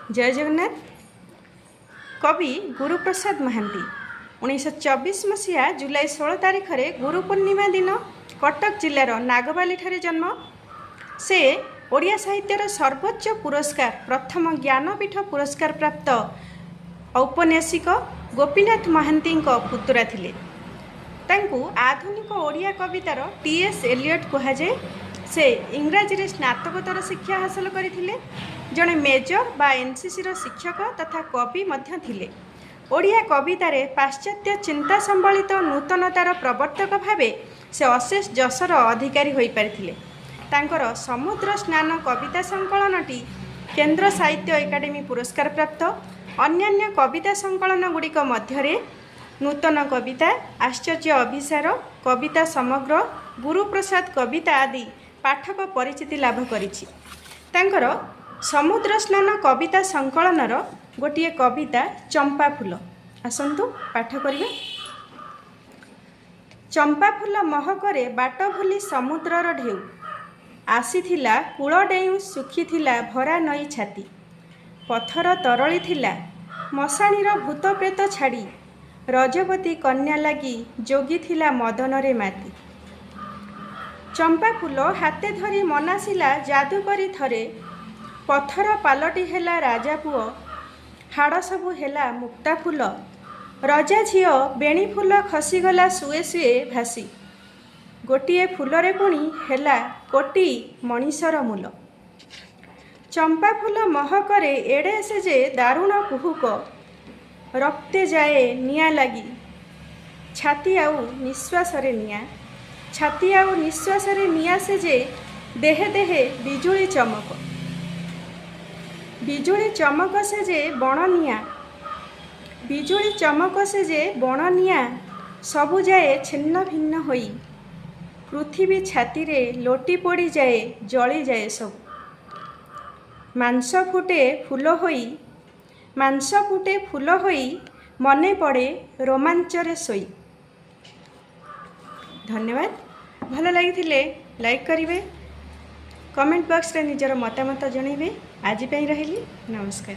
जय जगन्नाथ। कवि गुरुप्रसाद महांती 1924 मसीहा जुलाई 16 तारिख में गुरु पूर्णिमा दिन कटक जिलार नागबाली ठारे जन्म। से ओडिया साहित्यर सर्वोच्च पुरस्कार प्रथम ज्ञानपीठ पुरस्कार प्राप्त औपन्यासिक गोपीनाथ महांती पुतुरा थिले। तांकू आधुनिक ओडिया कवितार टी.एस. एलियट कहुए। से इंग्राजी स्नातकोत्तर शिक्षा हासिल करथिले। जड़े मेजर बा एनसीसी शिक्षक तथा कवि मध्य थिले। ओडिया कवितारे पाश्चात्य चिंता संबलित नूतनतार प्रवर्तक भावे से अशेष जशर अधिकारी होई पारिथिले। तांकर समुद्र स्नान कविता संकलनटी केंद्र साहित्य एकाडेमी पुरस्कार प्राप्त। अन्यान्य कविता संकलन गुड़िक मध्यरे नूतन कविता, आश्चर्य अभिसार, कविता समग्र, गुरुप्रसाद कविता आदि पाठक परिचिति लाभ करिछि। तांकर समुद्र स्नान कविता संकलनर गोटिए कविता चंपा फूल। आसंतु पाठ करिवे। चंपा फूल महकरे बाट भूली समुद्रर ढेउ, आसीथिला कूल डेउ सुखीथिला भरा नई छाती, पथर तरली थिला मशाणीर भूत प्रेत छाड़ी, रजवती कन्या लगी जोगी थिला मदनरे माती। चंपा फूल हाथे धरी मनासिला जादू करी थरे, पथर पालटी हेला राजा पुओ, हाड़ सबु हेला मुक्ता फूल, रजा झियो बेणी फूल खसीगला सुए सुए भासी, गोटिए फूलरे पुणी हेला कोटी मनीषर मूल। चंपा फूल महकरे एड़े से जे दारुण कुहुक, रक्ते जाए निया लगी छाती आउ निश्वासरे निया, छाती आउ निश्वासरे निया से जे देहे देहे बिजुली चमक, बिजुली चमक से जे बण निया, बिजुली चमक से जे बण निया सबु जाए छिन्न भिन्न होई, पृथ्वी छाती रे लोटी पड़ी जाए जली जाए सब। मांस फुटे फूल होई, मांस फुटे फूल होई, मने पड़े रोमांचरे सोई। धन्यवाद। भल लगी लाइक करिवे, कमेंट बॉक्स रे निजर मतामत जणैबे। आज पई रहिली, नमस्कार।